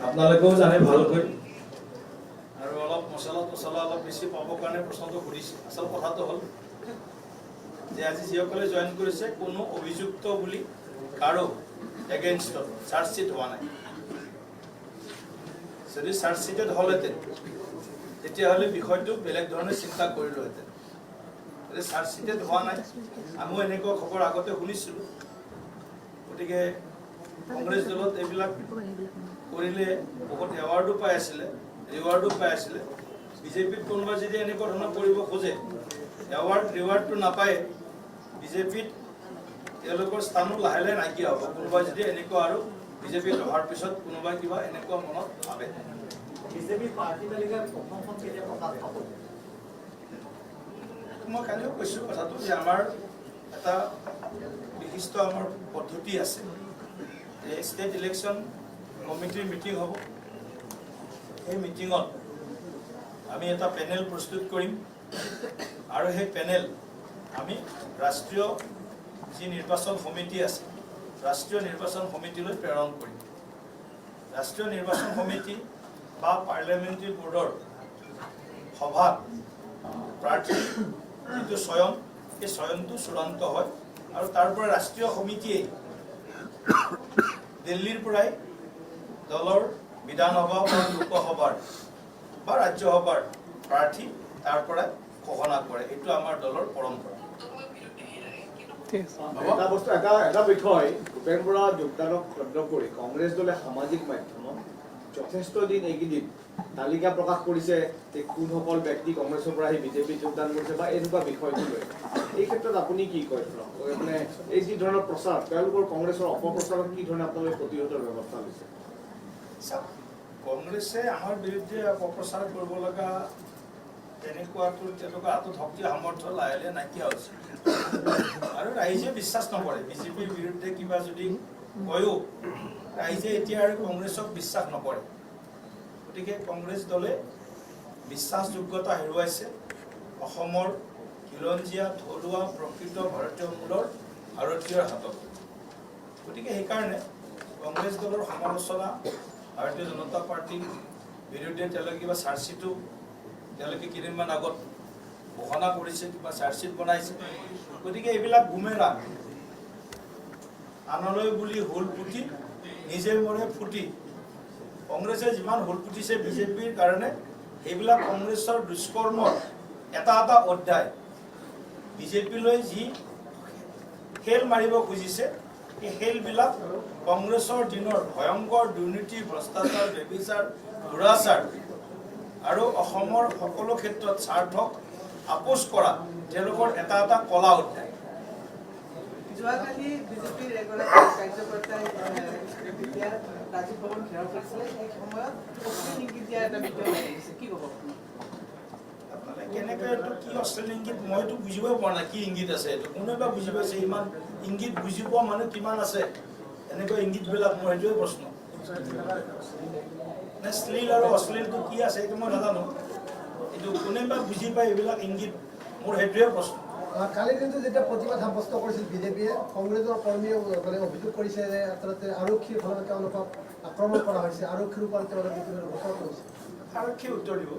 আপোনালোকেও জানে ভালকৈ আৰু অলপ মছলা অলপ বেছি পাবৰ কাৰণে প্ৰশ্নটো সুধিছে। আচল কথাটো হ'ল যে আজি যিসকলে জইন কৰিছে কোনো অভিযুক্ত বুলি কাৰো এগেইনষ্টত চাৰ্জশ্বিট হোৱা নাই। যদি চাৰ্জশ্বিটেড হ'লহেঁতেন তেতিয়াহ'লে বিষয়টো বেলেগ ধৰণে চিন্তা কৰিলোহেঁতেন। চাৰ্জশ্বিটেড হোৱা নাই, আমিও এনেকুৱা খবৰ আগতে শুনিছিলোঁ। গতিকে কংগ্ৰেছ দলত এইবিলাক কৰিলে বহুত এৱাৰ্ডো পাই আছিলে, ৰিৱাৰ্ডো পাই আছিলে। বিজেপিত কোনোবা যদি এনেকুৱা ধৰণৰ কৰিব খোজে, এৱাৰ্ড ৰিৱাৰ্ডটো নাপায়, বিজেপিত তেওঁলোকৰ স্থানো লাহে লাহে নাইকিয়া হ'ব। কোনোবাই যদি এনেকুৱা আৰু বিজেপিত অহাৰ পিছত কোনোবাই কিবা এনেকুৱা মনত ভাবে। বিজেপি পাৰ্টি তালিকাৰ প্ৰথমখন কেতিয়া প্ৰকাশ পাব? মই কালিও কৈছোঁ কথাটো যে আমাৰ এটা বিশিষ্ট আমাৰ পদ্ধতি আছে যে ষ্টেট ইলেকশ্যন কমিটিৰ মিটিং হ'ব। সেই মিটিঙত আমি এটা পেনেল প্ৰস্তুত কৰিম আৰু সেই পেনেল আমি ৰাষ্ট্ৰীয় যি নিৰ্বাচন সমিতি আছে, ৰাষ্ট্ৰীয় নিৰ্বাচন সমিতিলৈ প্ৰেৰণ কৰিম। ৰাষ্ট্ৰীয় নিৰ্বাচন সমিতি বা পাৰ্লিয়ামেণ্টাৰী বৰ্ডৰ সভাত প্ৰাৰ্থী যিটো চয়ন, সেই চয়নটো চূড়ান্ত হয় আৰু তাৰ পৰা ৰাষ্ট্ৰীয় সমিতিয়ে দিল্লীৰ পৰাই দলৰ বিধানসভা বা লোকসভাৰ বা ৰাজ্যসভাৰ প্ৰাৰ্থী তাৰ পৰাই ঘোষণা কৰে। এইটো আমাৰ দলৰ পৰম্পৰা। এটা বিষয়, ভূপেন বৰা যোগদানক কেন্দ্ৰ কৰি কংগ্ৰেছ দলে সামাজিক মাধ্যমত যথেষ্ট দিন এইকেইদিন তালিকা প্ৰকাশ কৰিছে যে কোনসকল ব্যক্তি কংগ্ৰেছৰ পৰা আহি বিজেপিত যোগদান কৰিছে বা এনেকুৱা বিষয়টো লৈ। এই ক্ষেত্ৰত আপুনি কি কয়? মানে এই যি ধৰণৰ প্ৰচাৰ, তেওঁলোকৰ কংগ্ৰেছৰ অপপ্ৰচাৰক কি ধৰণে আপোনালোকে প্ৰতিৰোধৰ ব্যৱস্থা লৈছে? কংগ্ৰেছে আমাৰ বিৰুদ্ধে অপপ্ৰচাৰ কৰিব লগা তেনেকুৱাটো তেওঁলোকৰ হাতত শক্তি সামৰ্থ্য লাহে লাহে নাইকিয়া হৈছে আৰু ৰাইজে বিশ্বাস নকৰে। বিজেপিৰ বিৰুদ্ধে কিবা যদি কয়ো ৰাইজে এতিয়া আৰু কংগ্ৰেছক বিশ্বাস নকৰে। গতিকে কংগ্ৰেছ দলে বিশ্বাসযোগ্যতা হেৰুৱাইছে অসমৰ খিলঞ্জীয়া থলুৱা প্ৰকৃত ভাৰতীয় মূলৰ ভাৰতীয়ৰ হাতত। গতিকে সেইকাৰণে কংগ্ৰেছ দলৰ সমালোচনা ভাৰতীয় জনতা পাৰ্টীৰ বিৰুদ্ধে তেওঁলোকে কিবা চাৰ্জশ্বিটো তেওঁলোকে কেইদিনমান আগত ঘোষণা কৰিছে, কিবা চাৰ্জশ্বিট বনাইছে। গতিকে এইবিলাক বুমেৰাং, আনলৈ বুলি হোল পুতি নিজে মৰে ফুটি। কংগ্ৰেছে যিমান হোল পুতিছে বিজেপিৰ কাৰণে, সেইবিলাক কংগ্ৰেছৰ দুষ্কৰ্মৰ এটা এটা অধ্যায়। বিজেপিলৈ যি খেল মাৰিব খুজিছে, সেই খেলবিলাক কংগ্ৰেছৰ দিনৰ ভয়ংকৰ দুৰ্নীতি, ভ্ৰষ্টাচাৰ, ব্যভিচাৰ, দুৰাচাৰ আৰু অসমৰ সকলো ক্ষেত্ৰত স্বাৰ্থক আপোচ কৰা তেওঁলোকৰ এটা এটা কলা অধ্যায়। যোৱাকালি বিজেপিৰ এগৰাকী কাৰ্যকৰ্তাই যেতিয়া ৰাজীৱ ভৱন ঘেৰাও কৰিছিলে, সেই সময়ত অশ্লীল ইংগিত দিয়া এটা ভিডিঅ' আহিছে, কি ক'ব? কেনেকৈ এইটো কি অশ্লীল ইংগিত, মইতো বুজিবই পৰা নাই কি ইংগিত আছে এইটো। কোনোবা বুজি পাইছে? ইমান ইংগিত বুজি পোৱা মানুহ কিমান আছে? এনেকুৱা ইংগিতবিলাক মোৰ সেইটোৱে প্ৰশ্ন। নে শ্লীল আৰু অশ্লীলটো কি আছে এইটো মই নাজানো, কিন্তু কোনেবা বুজি পায় এইবিলাক ইংগিত, মোৰ সেইটোৱে প্ৰশ্ন। কালিৰ দিনটো যেতিয়া প্ৰতিবাদ সাব্যস্ত কৰিছিল বিজেপিয়ে, কংগ্ৰেছৰ কৰ্মীয়ে মানে অভিযোগ কৰিছে যে আচলতে আৰক্ষীৰ ফালৰ তেওঁলোকক আক্ৰমণ কৰা হৈছে, আৰক্ষীৰ ওপৰত তেওঁলোকে গোচৰ কৰিছে। আৰক্ষীয়ে উত্তৰ দিব।